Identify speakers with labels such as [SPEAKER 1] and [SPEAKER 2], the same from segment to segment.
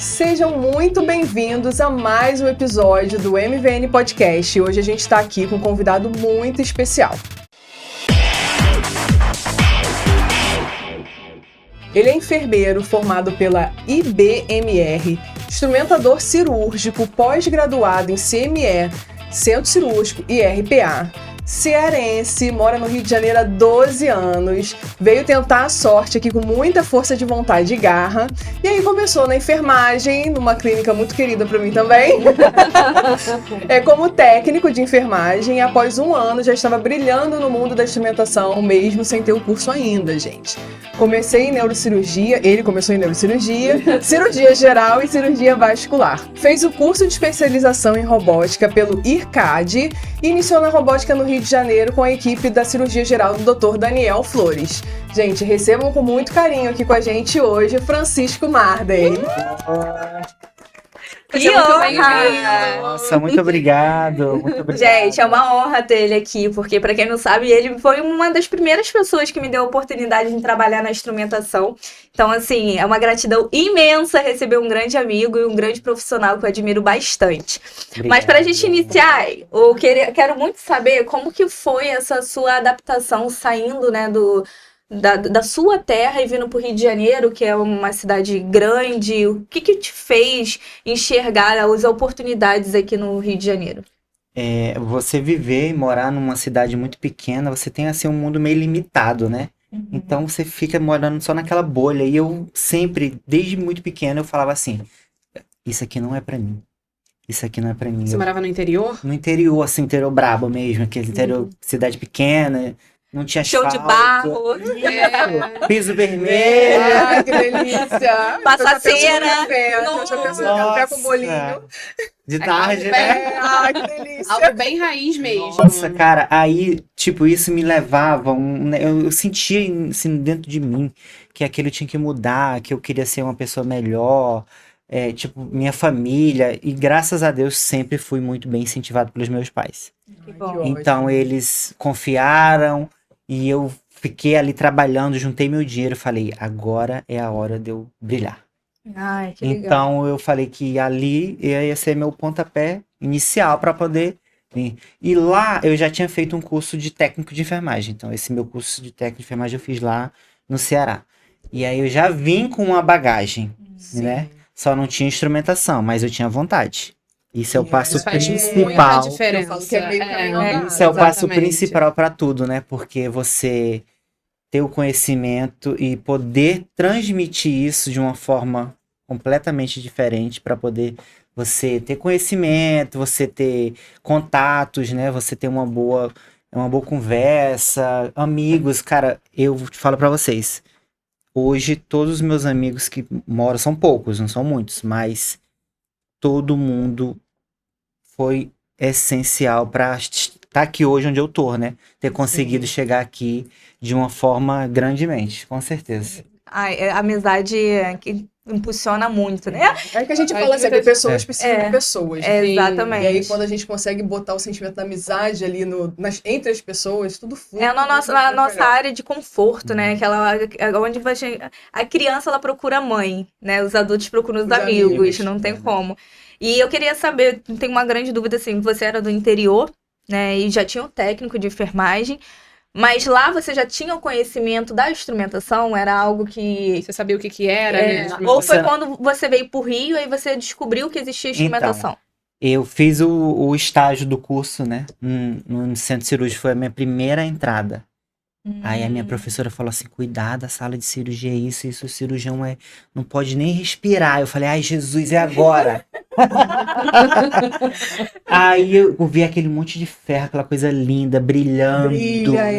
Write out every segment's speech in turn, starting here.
[SPEAKER 1] Sejam muito bem-vindos a mais um episódio do MVN Podcast. Hoje a gente está aqui com um convidado muito especial. Ele é enfermeiro formado pela IBMR, instrumentador cirúrgico, pós-graduado em CME, Centro Cirúrgico e RPA. Cearense, mora no Rio de Janeiro há 12 anos, veio tentar a sorte aqui com muita força de vontade e garra, e aí começou na enfermagem, numa clínica muito querida para mim também, como técnico de enfermagem, e após um ano já estava brilhando no mundo da instrumentação, mesmo sem ter o curso ainda, gente. Comecei em neurocirurgia, ele começou em neurocirurgia, cirurgia geral e cirurgia vascular. Fez o curso de especialização em robótica pelo IRCAD e iniciou na robótica no Rio de Janeiro com a equipe da cirurgia geral do Dr. Daniel Flores. Gente, recebam com muito carinho aqui com a gente hoje Francisco Marden.
[SPEAKER 2] Que honra!
[SPEAKER 3] Nossa, muito obrigado. Muito obrigado.
[SPEAKER 2] Gente, é uma honra ter ele aqui, porque, pra quem não sabe, ele foi uma das primeiras pessoas que me deu a oportunidade de trabalhar na instrumentação. Então, assim, é uma gratidão imensa receber um grande amigo e um grande profissional que eu admiro bastante. Obrigado. Mas pra gente iniciar, eu quero muito saber como que foi essa sua adaptação saindo, né, da sua terra e vindo para o Rio de Janeiro, que é uma cidade grande. O que te fez enxergar as oportunidades aqui no Rio de Janeiro?
[SPEAKER 3] Você viver e morar numa cidade muito pequena, você tem assim um mundo meio limitado, né? Uhum. Então você fica morando só naquela bolha. E eu sempre, desde muito pequeno, eu falava assim, isso aqui não é para mim. Isso aqui não é para mim.
[SPEAKER 4] Você morava no interior?
[SPEAKER 3] No interior, assim, interior brabo mesmo, aquele interior, cidade pequena. Não tinha
[SPEAKER 2] show
[SPEAKER 3] asfalto,
[SPEAKER 2] de barro,
[SPEAKER 3] piso vermelho.
[SPEAKER 1] Ai, que delícia!
[SPEAKER 2] Passaceira.
[SPEAKER 1] Eu já penso no café com bolinho.
[SPEAKER 3] De tarde, né?
[SPEAKER 1] Ai, que delícia!
[SPEAKER 4] Algo bem raiz mesmo.
[SPEAKER 3] Nossa, cara, aí, tipo, isso me levava, eu sentia, assim, dentro de mim, que aquilo tinha que mudar, que eu queria ser uma pessoa melhor, tipo, minha família, e graças a Deus sempre fui muito bem incentivado pelos meus pais.
[SPEAKER 2] Que bom.
[SPEAKER 3] Então, eles confiaram, e eu fiquei ali trabalhando, juntei meu dinheiro, falei, agora é a hora de eu brilhar.
[SPEAKER 2] Ai, que legal.
[SPEAKER 3] Então eu falei que ali ia ser meu pontapé inicial para poder vir. E lá eu já tinha feito um curso de técnico de enfermagem. Então esse meu curso de técnico de enfermagem eu fiz lá no Ceará. E aí eu já vim com uma bagagem, né? Só não tinha instrumentação, mas eu tinha vontade. Isso é o passo principal.
[SPEAKER 1] Eu falo que é meio caminho andado.
[SPEAKER 3] Isso é o passo principal para tudo, né? Porque você ter o conhecimento e poder transmitir isso de uma forma completamente diferente para poder você ter conhecimento, você ter contatos, né? Você ter uma boa conversa, amigos. Cara, eu falo para vocês, hoje todos os meus amigos que moram, são poucos, não são muitos, mas todo mundo foi essencial para estar aqui hoje onde eu tô, né? Ter conseguido chegar aqui de uma forma grandemente, com certeza.
[SPEAKER 2] A amizade que impulsiona muito, né?
[SPEAKER 1] É que a gente fala sempre, pessoas precisam de pessoas.
[SPEAKER 2] Exatamente.
[SPEAKER 1] E aí, quando a gente consegue botar o sentimento da amizade ali entre as pessoas, tudo flui.
[SPEAKER 2] Na nossa área de conforto, né? Onde a criança, ela procura a mãe, né? Os adultos procuram os amigos, não tem como. E eu queria saber, tenho uma grande dúvida, assim, você era do interior, né? E já tinha um técnico de enfermagem, mas lá você já tinha o conhecimento da instrumentação? Era algo que...
[SPEAKER 4] Você sabia o que era, né?
[SPEAKER 2] Ou foi quando você veio pro Rio e você descobriu que existia instrumentação?
[SPEAKER 3] Então, eu fiz o estágio do curso, né? No Centro Cirúrgico, foi a minha primeira entrada. Aí a minha professora falou assim, cuidado, a sala de cirurgia é isso, o cirurgião não pode nem respirar. Eu falei, ai Jesus, é agora. Aí eu vi aquele monte de ferro, aquela coisa linda, brilhando.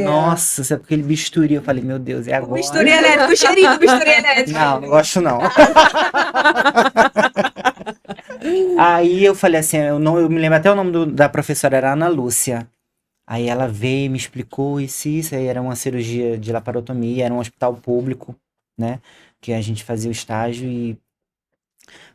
[SPEAKER 3] Nossa, sabe aquele bisturi? Eu falei, meu Deus, é agora.
[SPEAKER 2] Bisturi elétrico, o cheirinho do bisturi elétrico.
[SPEAKER 3] Não gosto não. Aí eu falei assim, eu me lembro até o nome da professora, era Ana Lúcia. Aí ela veio e me explicou isso, aí era uma cirurgia de laparotomia, era um hospital público, né, que a gente fazia o estágio,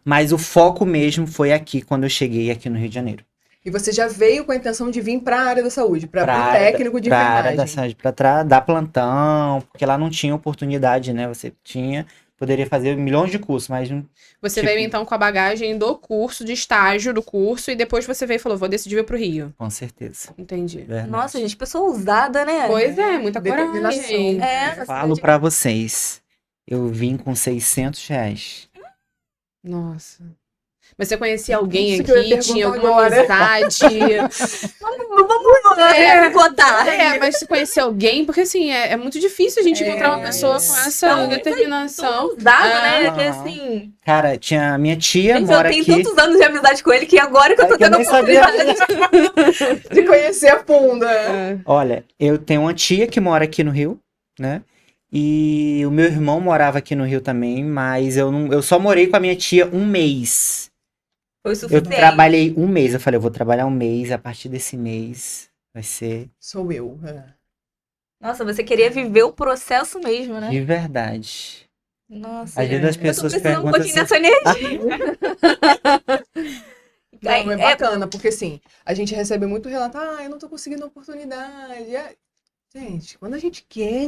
[SPEAKER 3] mas o foco mesmo foi aqui, quando eu cheguei aqui no Rio de Janeiro.
[SPEAKER 1] E você já veio com a intenção de vir para a área da saúde, para o técnico de enfermagem.
[SPEAKER 3] Para a área da saúde, para dar plantão, porque lá não tinha oportunidade, né, você tinha poderia fazer milhões de cursos, mas não.
[SPEAKER 4] Você
[SPEAKER 3] Tipo-
[SPEAKER 4] veio então com a bagagem do curso, de estágio do curso, e depois você veio e falou, vou decidir vir pro Rio.
[SPEAKER 3] Com certeza.
[SPEAKER 4] Entendi.
[SPEAKER 3] Verdade.
[SPEAKER 2] Nossa, gente, pessoa ousada, né?
[SPEAKER 4] Pois é, muita
[SPEAKER 1] Determinação.
[SPEAKER 4] coragem.
[SPEAKER 2] É,
[SPEAKER 3] Falo pra vocês. Eu vim com R$ 600.
[SPEAKER 4] Nossa. Mas você conhecia alguém
[SPEAKER 1] Isso que eu ia
[SPEAKER 4] aqui? Tinha
[SPEAKER 1] perguntar
[SPEAKER 4] alguma
[SPEAKER 1] agora.
[SPEAKER 4] amizade?
[SPEAKER 2] Vamos botar.
[SPEAKER 4] Mas você conhecia alguém? Porque assim, é muito difícil a gente encontrar uma pessoa com essa
[SPEAKER 2] Então,
[SPEAKER 4] determinação.
[SPEAKER 2] Ousada,
[SPEAKER 4] Ah,
[SPEAKER 2] né? Que
[SPEAKER 3] aham.
[SPEAKER 2] assim.
[SPEAKER 3] Cara, tinha a minha tia
[SPEAKER 2] Gente, eu
[SPEAKER 3] mora
[SPEAKER 2] tenho
[SPEAKER 3] aqui.
[SPEAKER 2] tantos anos de amizade com ele que agora que eu tô
[SPEAKER 3] É que eu
[SPEAKER 2] tendo
[SPEAKER 3] nem sabia.
[SPEAKER 2] oportunidade.
[SPEAKER 1] De conhecer a funda.
[SPEAKER 4] É.
[SPEAKER 3] Olha, eu tenho uma tia que mora aqui no Rio, né? E o meu irmão morava aqui no Rio também, mas eu só morei com a minha tia um mês.
[SPEAKER 2] Foi o
[SPEAKER 3] Eu
[SPEAKER 2] suficiente.
[SPEAKER 3] trabalhei um mês. Eu falei, eu vou trabalhar um mês, a partir desse mês vai ser
[SPEAKER 1] Sou eu.
[SPEAKER 2] Nossa, você queria viver o processo mesmo, né?
[SPEAKER 3] de verdade.
[SPEAKER 2] Nossa.
[SPEAKER 3] Às vezes as
[SPEAKER 2] Eu tô
[SPEAKER 3] pessoas
[SPEAKER 2] precisando um
[SPEAKER 3] perguntam
[SPEAKER 2] pouquinho
[SPEAKER 3] assim,
[SPEAKER 2] dessa energia.
[SPEAKER 1] Não, é bacana, porque assim, a gente recebe muito relato, eu não tô conseguindo oportunidade. Gente, quando a gente quer,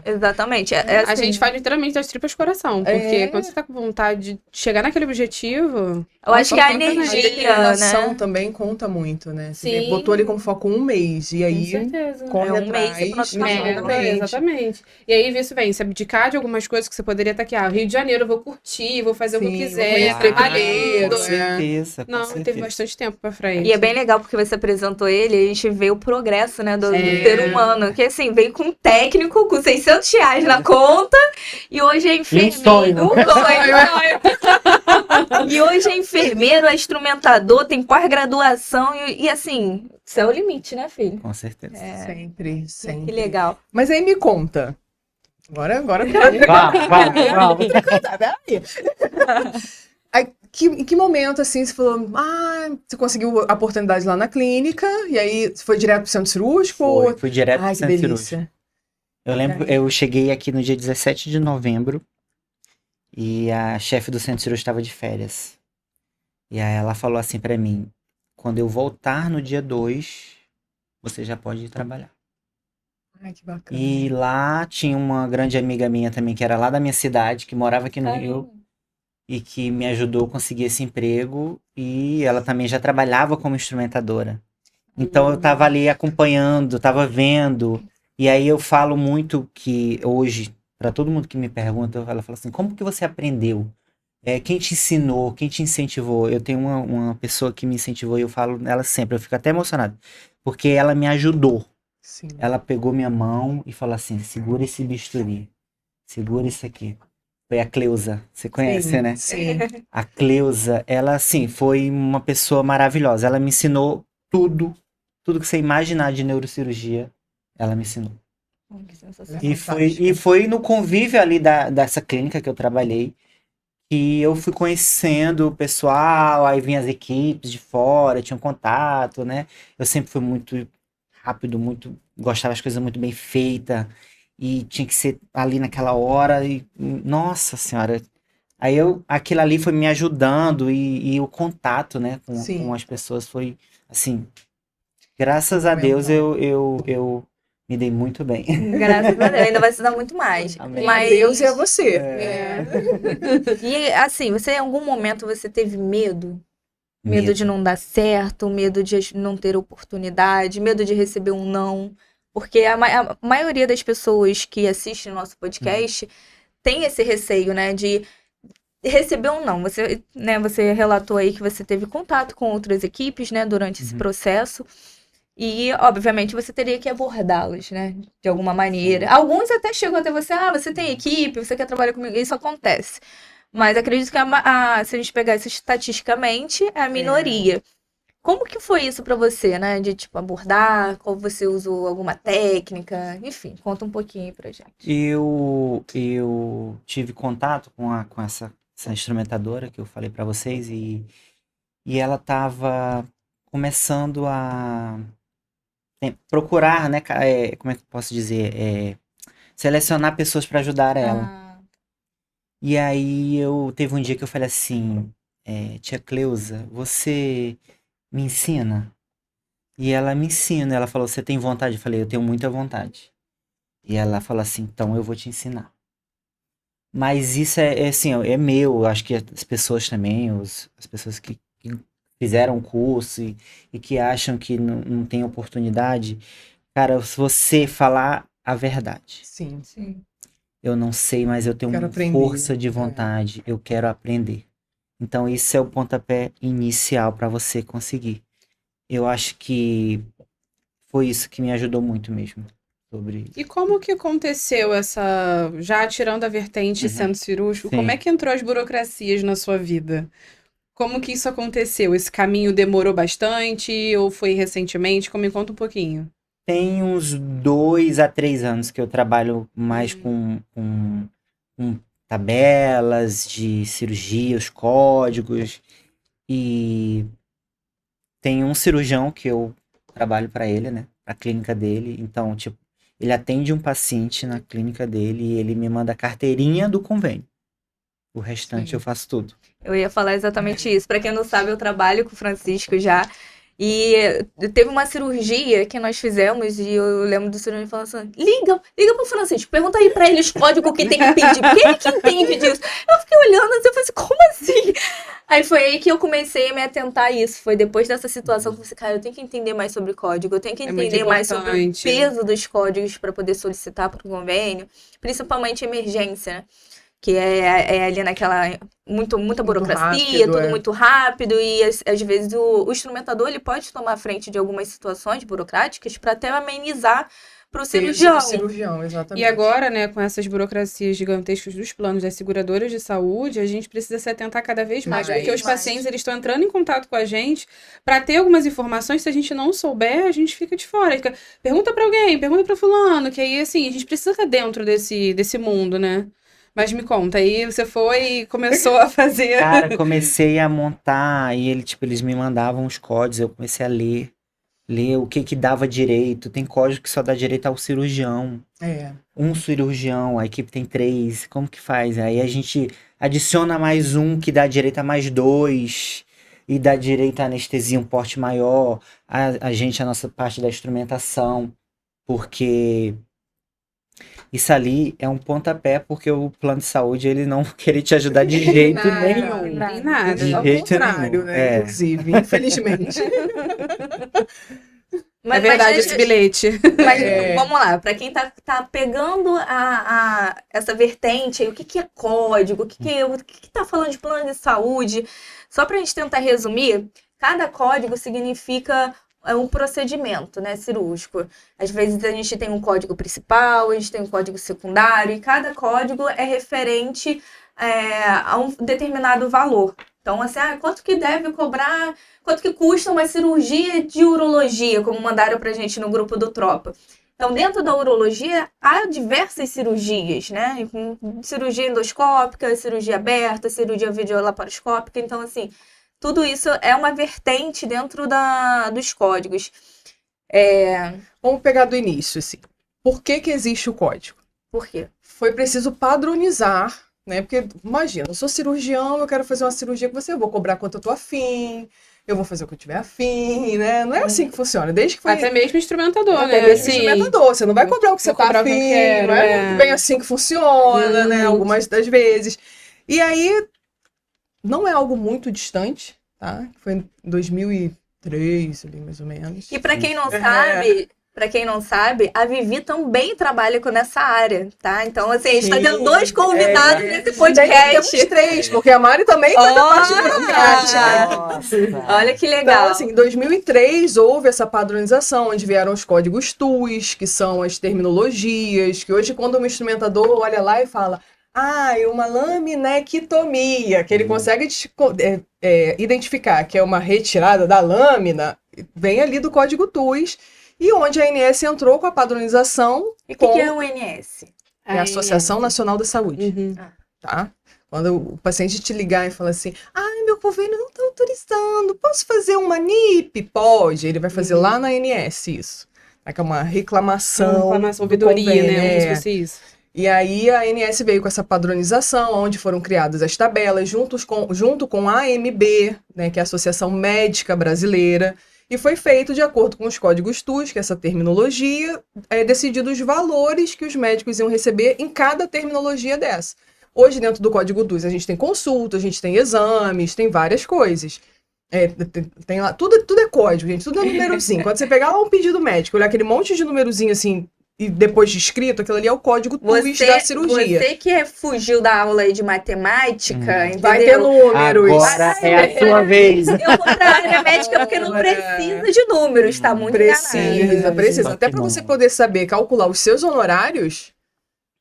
[SPEAKER 2] Exatamente.
[SPEAKER 4] A
[SPEAKER 2] assim,
[SPEAKER 4] gente faz literalmente das tripas coração. Porque
[SPEAKER 1] É.
[SPEAKER 4] quando você tá com vontade de chegar naquele objetivo.
[SPEAKER 2] eu acho que a
[SPEAKER 1] a
[SPEAKER 2] energia,
[SPEAKER 1] determinação
[SPEAKER 2] né?
[SPEAKER 1] também conta muito, né? Você
[SPEAKER 4] Sim.
[SPEAKER 1] botou ali como foco um mês, e
[SPEAKER 4] Com
[SPEAKER 1] aí
[SPEAKER 4] certeza.
[SPEAKER 1] corre
[SPEAKER 2] É um mês,
[SPEAKER 1] atrás.
[SPEAKER 2] você pode
[SPEAKER 4] Mega,
[SPEAKER 1] exatamente.
[SPEAKER 4] exatamente. E aí, vice vem, se abdicar de algumas coisas que você poderia estar aqui. Rio de Janeiro, eu vou curtir, vou fazer o que eu
[SPEAKER 1] Sim, vou
[SPEAKER 4] quiser,
[SPEAKER 1] conhecer
[SPEAKER 4] trabalhando.
[SPEAKER 1] primeiro,
[SPEAKER 3] com certeza, com
[SPEAKER 4] Não, teve
[SPEAKER 3] certeza.
[SPEAKER 4] bastante tempo pra frente.
[SPEAKER 2] E é bem legal porque você apresentou ele e a gente vê o progresso, né, do
[SPEAKER 4] É.
[SPEAKER 2] ser humano. Que assim, veio com um técnico, com R$ 600 na conta, e hoje é enfermeiro.
[SPEAKER 3] sonho.
[SPEAKER 2] Um sonho. E hoje é enfermeiro, é instrumentador, tem pós-graduação e assim, isso é o limite, né, filho?
[SPEAKER 3] Com certeza.
[SPEAKER 1] Sempre, sempre.
[SPEAKER 2] Que legal.
[SPEAKER 1] Mas aí me conta. Agora.
[SPEAKER 3] Vai.
[SPEAKER 1] Em que momento, assim, você falou, você conseguiu a oportunidade lá na clínica, e aí você foi direto pro centro cirúrgico?
[SPEAKER 3] Fui direto pro
[SPEAKER 1] Ai, que
[SPEAKER 3] centro cirúrgico.
[SPEAKER 1] delícia.
[SPEAKER 3] Eu lembro, eu cheguei aqui no dia 17 de novembro e a chefe do centro cirúrgico estava de férias. E aí ela falou assim pra mim, quando eu voltar no dia 2, você já pode ir trabalhar.
[SPEAKER 1] Ai, que bacana.
[SPEAKER 3] E lá tinha uma grande amiga minha também, que era lá da minha cidade, que morava aqui no Rio, e que me ajudou a conseguir esse emprego, e ela também já trabalhava como instrumentadora. Então eu tava ali acompanhando, tava vendo, e aí eu falo muito que hoje, para todo mundo que me pergunta, ela fala assim, como que você aprendeu? Quem te ensinou, quem te incentivou? Eu tenho uma pessoa que me incentivou e eu falo nela sempre, eu fico até emocionado, porque ela me ajudou.
[SPEAKER 1] Sim.
[SPEAKER 3] Ela pegou minha mão e falou assim, segura esse bisturi, segura isso aqui. Foi a Cleusa, você conhece,
[SPEAKER 1] Sim,
[SPEAKER 3] né?
[SPEAKER 1] Sim.
[SPEAKER 3] A Cleusa, ela, assim, foi uma pessoa maravilhosa. Ela me ensinou tudo que você imaginar de neurocirurgia, ela me ensinou.
[SPEAKER 2] Que sensacional.
[SPEAKER 3] E foi no convívio ali dessa clínica que eu trabalhei, que eu fui conhecendo o pessoal, aí vinham as equipes de fora, tinha um contato, né? Eu sempre fui muito rápido, gostava das coisas muito bem feitas, e tinha que ser ali naquela hora, e nossa senhora, aí aquilo ali foi me ajudando, e o contato, né,
[SPEAKER 1] Sim.
[SPEAKER 3] com as pessoas foi, assim, graças a Deus eu me dei muito bem.
[SPEAKER 2] Graças a Deus, ainda vai se dar muito mais.
[SPEAKER 3] Amém.
[SPEAKER 2] Mas,
[SPEAKER 1] Deus é você.
[SPEAKER 2] e assim, você em algum momento você teve medo? Medo de não dar certo, medo de não ter oportunidade, medo de receber um não. Porque a maioria das pessoas que assistem o nosso podcast tem esse receio, né, de receber um não. Você, né, você relatou aí que você teve contato com outras equipes, né, durante esse processo. E, obviamente, você teria que abordá-los, né, de alguma maneira. Alguns até chegam até você, você tem equipe, você quer trabalhar comigo, isso acontece. Mas acredito que se a gente pegar isso estatisticamente, é a minoria. Como que foi isso pra você, né? De, tipo, abordar, qual você usou alguma técnica, enfim, conta um pouquinho aí pra gente.
[SPEAKER 3] Eu tive contato com essa instrumentadora que eu falei pra vocês, e ela tava começando a procurar, né, como é que eu posso dizer, selecionar pessoas para ajudar ela. E aí teve um dia que eu falei assim, tia Cleusa, você me ensina? E ela me ensina, ela falou, você tem vontade? Eu falei, eu tenho muita vontade. E ela falou assim, então eu vou te ensinar. Mas isso assim, é meu, acho que as pessoas também, as pessoas que fizeram o curso e que acham que não tem oportunidade, cara, se você falar a verdade,
[SPEAKER 1] Sim.
[SPEAKER 2] Sim.
[SPEAKER 3] eu não sei, mas eu tenho
[SPEAKER 1] Quero aprender.
[SPEAKER 3] força de vontade, eu quero aprender. Então, isso é o pontapé inicial para você conseguir. Eu acho que foi isso que me ajudou muito mesmo. Sobre.
[SPEAKER 4] E como que aconteceu essa, já tirando a vertente
[SPEAKER 3] Uhum.
[SPEAKER 4] sendo cirúrgico,
[SPEAKER 3] Sim.
[SPEAKER 4] como é que entrou as burocracias na sua vida? Como que isso aconteceu? Esse caminho demorou bastante ou foi recentemente? Me conta um pouquinho.
[SPEAKER 3] Tem uns 2 a 3 anos que eu trabalho mais com tabelas de cirurgia, os códigos. E tem um cirurgião que eu trabalho para ele, né? A clínica dele. Então, tipo, ele atende um paciente na clínica dele e ele me manda a carteirinha do convênio. O restante
[SPEAKER 1] Sim.
[SPEAKER 3] eu faço tudo.
[SPEAKER 2] Eu ia falar exatamente isso. Pra quem não sabe, eu trabalho com o Francisco já. E teve uma cirurgia que nós fizemos e eu lembro do cirurgião falando assim: liga pro Francisco, pergunta aí pra ele os códigos que tem que pedir, porque ele que entende disso. Eu fiquei olhando assim, eu falei assim, como assim? Aí foi aí que eu comecei a me atentar a isso. Foi depois dessa situação que eu falei assim, cara, eu tenho que entender mais sobre código, eu tenho que
[SPEAKER 4] É muito
[SPEAKER 2] entender mais sobre o
[SPEAKER 4] importante.
[SPEAKER 2] peso dos códigos para poder solicitar para o convênio, principalmente emergência, né? Que é ali naquela muita burocracia,
[SPEAKER 1] rápido,
[SPEAKER 2] tudo muito rápido e às vezes o instrumentador ele pode tomar frente de algumas situações burocráticas para até amenizar para o cirurgião.
[SPEAKER 1] Do cirurgião, exatamente.
[SPEAKER 4] E agora, né, com essas burocracias gigantescas dos planos das seguradoras de saúde, a gente precisa se atentar cada vez mais,
[SPEAKER 1] Mais,
[SPEAKER 4] porque os
[SPEAKER 2] mais.
[SPEAKER 4] pacientes eles estão entrando em contato com a gente para ter algumas informações. Se a gente não souber, a gente fica de fora. Fica, pergunta para alguém, pergunta para fulano, que aí assim a gente precisa estar dentro desse mundo, né? Mas me conta, aí você foi e começou a fazer.
[SPEAKER 3] Cara, comecei a montar e eles me mandavam os códigos, eu comecei a ler o que dava direito. Tem código que só dá direito ao cirurgião.
[SPEAKER 1] É.
[SPEAKER 3] Um cirurgião, a equipe tem 3, como que faz? Aí a gente adiciona mais um que dá direito a mais 2 e dá direito à anestesia um porte maior, a nossa parte da instrumentação, porque isso ali é um pontapé, porque o plano de saúde ele não querer te ajudar de jeito
[SPEAKER 1] Nada,
[SPEAKER 3] nenhum.
[SPEAKER 4] Tem nada.
[SPEAKER 3] De
[SPEAKER 1] Ao
[SPEAKER 3] jeito
[SPEAKER 1] contrário,
[SPEAKER 3] nenhum.
[SPEAKER 1] né?
[SPEAKER 3] É.
[SPEAKER 1] Inclusive, infelizmente.
[SPEAKER 4] É verdade esse bilhete.
[SPEAKER 2] Mas
[SPEAKER 1] É.
[SPEAKER 2] vamos lá, para quem tá pegando essa vertente aí, o que é código, o que tá falando de plano de saúde, só pra gente tentar resumir, cada código significa um procedimento, né, cirúrgico. Às vezes a gente tem um código principal, a gente tem um código secundário, e cada código é referente a um determinado valor. Então, assim, quanto que deve cobrar, quanto que custa uma cirurgia de urologia, como mandaram pra gente no grupo do Tropa. Então, dentro da urologia, há diversas cirurgias, né? Cirurgia endoscópica, cirurgia aberta, cirurgia videolaparoscópica. Então, assim, tudo isso é uma vertente dentro dos códigos.
[SPEAKER 1] Vamos pegar do início, assim. Por que existe o código?
[SPEAKER 2] Por quê?
[SPEAKER 1] Foi preciso padronizar, né? Porque, imagina, eu sou cirurgião, eu quero fazer uma cirurgia com você, eu vou cobrar quanto eu tô afim, eu vou fazer o que eu tiver afim, né? Não é assim que funciona. Desde que foi...
[SPEAKER 4] Até mesmo instrumentador,
[SPEAKER 1] Até
[SPEAKER 4] né?
[SPEAKER 1] mesmo
[SPEAKER 4] Assim,
[SPEAKER 1] instrumentador. Você não vai cobrar o que você
[SPEAKER 4] vou
[SPEAKER 1] tá
[SPEAKER 4] cobrar o que eu
[SPEAKER 1] afim,
[SPEAKER 4] quero,
[SPEAKER 1] não é
[SPEAKER 4] é.
[SPEAKER 1] muito bem assim que funciona, né? Algumas das vezes. E aí, não é algo muito distante, tá? Foi em 2003, ali, mais ou menos.
[SPEAKER 2] E para quem não sabe, a Vivi também trabalha nessa área, tá? Então, assim, a gente tá
[SPEAKER 1] Sim.
[SPEAKER 2] tendo 2 convidados nesse podcast.
[SPEAKER 1] Temos 3, porque a Mari também foi da parte burocrática.
[SPEAKER 3] Nossa.
[SPEAKER 2] Olha que
[SPEAKER 1] Então,
[SPEAKER 2] legal.
[SPEAKER 1] assim, em 2003 houve essa padronização, onde vieram os códigos TUS, que são as terminologias, que hoje quando um instrumentador olha lá e fala uma laminectomia, que ele consegue identificar que é uma retirada da lâmina, vem ali do código TUS, e onde a ANS entrou com a padronização.
[SPEAKER 2] E o que é o NS?
[SPEAKER 1] É a Associação Nacional da Saúde,
[SPEAKER 4] Uhum.
[SPEAKER 1] tá? Quando o paciente te ligar e falar assim, meu convênio não está autorizando, posso fazer uma NIP? Pode, ele vai fazer lá na ANS isso. É uma reclamação.
[SPEAKER 4] Ouvidoria,
[SPEAKER 1] do convênio,
[SPEAKER 4] né? Como se fosse isso.
[SPEAKER 1] E aí a ANS veio com essa padronização, onde foram criadas as tabelas junto com a AMB, né, que é a Associação Médica Brasileira, e foi feito de acordo com os códigos TUS, que é essa terminologia, decidido os valores que os médicos iam receber em cada terminologia dessa. Hoje, dentro do Código DUS, a gente tem consulta, a gente tem exames, tem várias coisas. Tem lá, tudo é código, gente, tudo é númerozinho. Quando você pegar lá um pedido médico, olhar aquele monte de númerozinho assim, e depois de escrito, aquilo ali é o código TUS da cirurgia.
[SPEAKER 2] Você que fugiu da aula aí de matemática, entendeu?
[SPEAKER 1] Vai ter números.
[SPEAKER 3] Agora é a sua vez.
[SPEAKER 2] Eu vou pra área médica porque não precisa de números, tá muito enganado.
[SPEAKER 1] Precisa. Até para você poder saber calcular os seus honorários,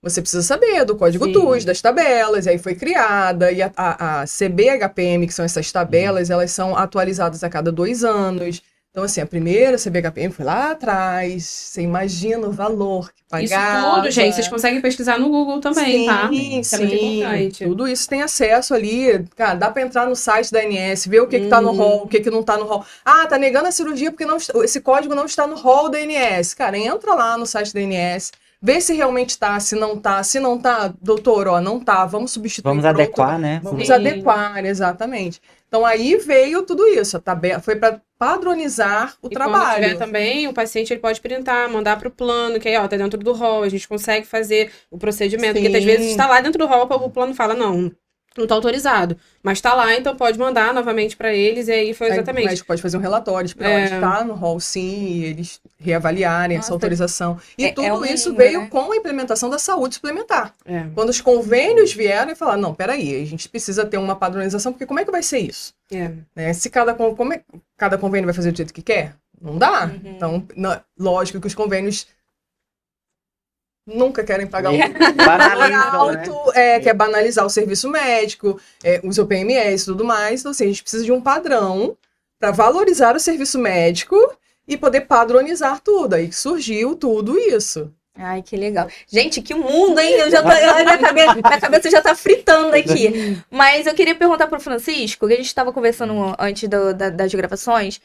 [SPEAKER 1] você precisa saber do código TUS, das tabelas, e aí foi criada, e a CBHPM, que são essas tabelas, elas são atualizadas a cada 2 anos. Então, assim, a primeira CBHPM foi lá atrás, você imagina o valor que pagava.
[SPEAKER 4] Isso tudo, gente, vocês conseguem pesquisar no Google também, tá? Isso é muito importante.
[SPEAKER 1] Tudo isso tem acesso ali, cara, dá pra entrar no site da ANS, ver o que que tá no rol, o que que não tá no rol. Ah, tá negando a cirurgia porque esse código não está no rol da ANS. Cara, entra lá no site da ANS, vê se realmente tá, se não tá. Se não tá, doutor, ó, não tá, vamos substituir.
[SPEAKER 3] Vamos adequar, né?
[SPEAKER 1] Vamos adequar, exatamente. Então aí veio tudo isso, a tabela foi para padronizar o trabalho.
[SPEAKER 4] Quando tiver também, o paciente ele pode printar, mandar pro plano, que aí, ó, tá dentro do rol, a gente consegue fazer o procedimento, porque às vezes está lá dentro do rol, o plano fala, não tá autorizado, mas tá lá, então pode mandar novamente para eles, e aí foi exatamente.
[SPEAKER 1] O médico pode fazer um relatório, tá no rol sim, e eles reavaliarem essa autorização. E tudo isso veio com a implementação da saúde suplementar. Quando os convênios vieram e falaram, não, peraí, a gente precisa ter uma padronização, porque como é que vai ser isso? Se cada convênio vai fazer do jeito que quer? Não dá. Então, lógico que os convênios nunca querem pagar alto, né? Que é banalizar o serviço médico, os OPMS e tudo mais. Então, assim, a gente precisa de um padrão para valorizar o serviço médico e poder padronizar tudo. Aí surgiu tudo isso.
[SPEAKER 2] Ai, que legal. Gente, que mundo, hein? Minha cabeça já tá fritando aqui. Mas eu queria perguntar pro Francisco, que a gente estava conversando antes das gravações.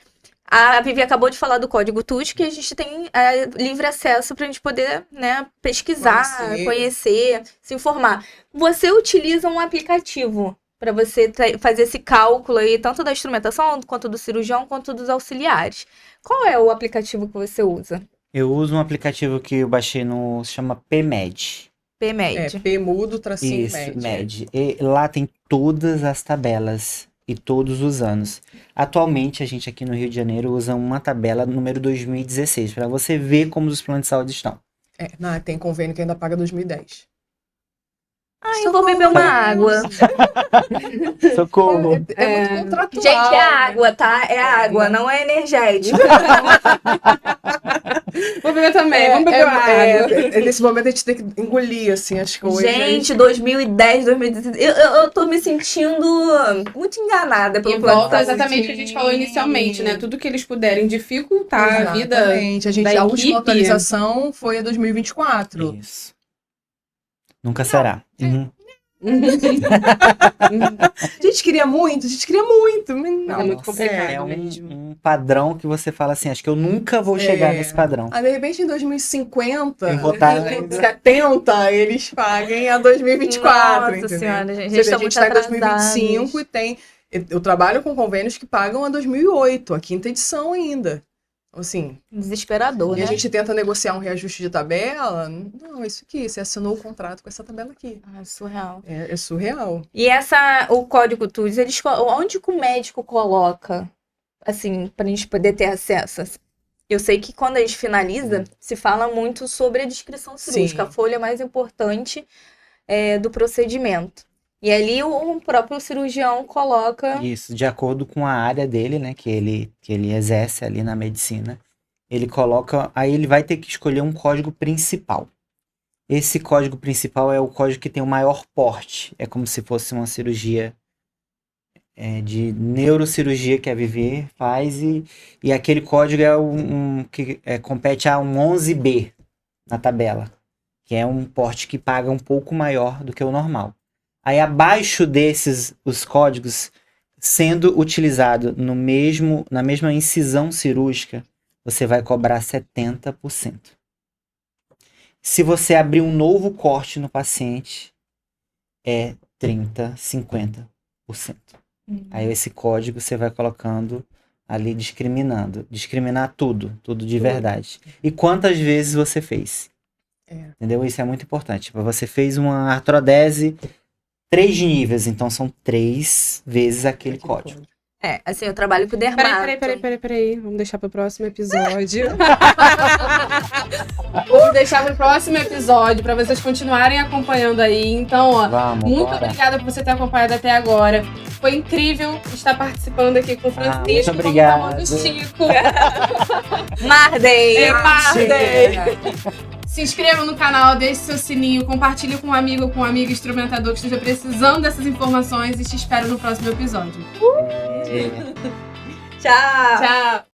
[SPEAKER 2] A Vivi acabou de falar do código TUS, que a gente tem livre acesso para a gente poder, né, pesquisar, conhecer, se informar. Você utiliza um aplicativo para você fazer esse cálculo aí, tanto da instrumentação, quanto do cirurgião, quanto dos auxiliares. Qual é o aplicativo que você usa?
[SPEAKER 3] Eu uso um aplicativo que eu baixei se chama PMed.
[SPEAKER 2] PMed.
[SPEAKER 1] P mudo, tracinho
[SPEAKER 3] Isso,
[SPEAKER 1] med.
[SPEAKER 3] Med. E lá tem todas as tabelas e todos os anos. Atualmente, a gente aqui no Rio de Janeiro usa uma tabela número 2016, para você ver como os planos de saúde estão.
[SPEAKER 1] Tem convênio que ainda paga 2010.
[SPEAKER 2] Eu vou beber uma água.
[SPEAKER 3] Socorro.
[SPEAKER 1] É muito contratual.
[SPEAKER 2] Gente, é água, tá? É água, não é energético.
[SPEAKER 4] Vou beber também, vamos beber água.
[SPEAKER 1] Nesse momento a gente tem que engolir, assim, as coisas.
[SPEAKER 2] Gente, 2010, 2016, eu tô me sentindo muito enganada pelo plano de
[SPEAKER 4] volta
[SPEAKER 2] saúde.
[SPEAKER 4] exatamente o que a gente falou inicialmente, né? Tudo que eles puderem dificultar a vida
[SPEAKER 1] a última atualização foi a 2024.
[SPEAKER 3] Isso. Nunca será.
[SPEAKER 1] A gente queria muito. Mas não,
[SPEAKER 4] é muito complicado.
[SPEAKER 3] É um padrão que você fala assim, acho que eu nunca vou chegar nesse padrão.
[SPEAKER 1] De repente em 2050,
[SPEAKER 3] eu vou estar
[SPEAKER 1] 70, eles paguem a 2024.
[SPEAKER 2] Nossa senhora, gente.
[SPEAKER 1] A gente está em 2025 e tem... Eu trabalho com convênios que pagam a 2008, a 5ª edição ainda. Assim,
[SPEAKER 2] desesperador,
[SPEAKER 1] e
[SPEAKER 2] né?
[SPEAKER 1] a gente tenta negociar um reajuste de tabela. Não, isso aqui, você assinou o contrato com essa tabela aqui.
[SPEAKER 2] É surreal.
[SPEAKER 1] É surreal.
[SPEAKER 2] E o código TUS, onde que o médico coloca, assim, pra gente poder ter acesso? Eu sei que quando a gente finaliza, se fala muito sobre a descrição cirúrgica, a folha mais importante do procedimento. E ali o próprio cirurgião coloca...
[SPEAKER 3] Isso, de acordo com a área dele, né, que ele exerce ali na medicina. Ele coloca... Aí ele vai ter que escolher um código principal. Esse código principal é o código que tem o maior porte. É como se fosse uma cirurgia de neurocirurgia que a Vivi faz. E aquele código é que compete a um 11B na tabela. Que é um porte que paga um pouco maior do que o normal. Aí abaixo desses, os códigos, sendo utilizado na mesma incisão cirúrgica, você vai cobrar 70%. Se você abrir um novo corte no paciente, é 30%, 50%. Aí esse código você vai colocando ali discriminando. Discriminar tudo de verdade. E quantas vezes você fez. Entendeu? Isso é muito importante. Você fez uma artrodese 3 níveis, então são 3 vezes aquele código.
[SPEAKER 2] Assim, eu trabalho com dermato.
[SPEAKER 4] Peraí. Vamos deixar pro próximo episódio. Vamos deixar pro próximo episódio pra vocês continuarem acompanhando aí. Então, ó, muito obrigada por você ter acompanhado até agora. Foi incrível estar participando aqui com o Francisco.
[SPEAKER 3] Muito obrigado.
[SPEAKER 4] Do Chico.
[SPEAKER 2] Mardei!
[SPEAKER 4] Se inscreva no canal, deixe seu sininho, compartilhe com um amigo ou com uma amiga instrumentador que esteja precisando dessas informações e te espero no próximo episódio.
[SPEAKER 2] Tchau!
[SPEAKER 4] Tchau!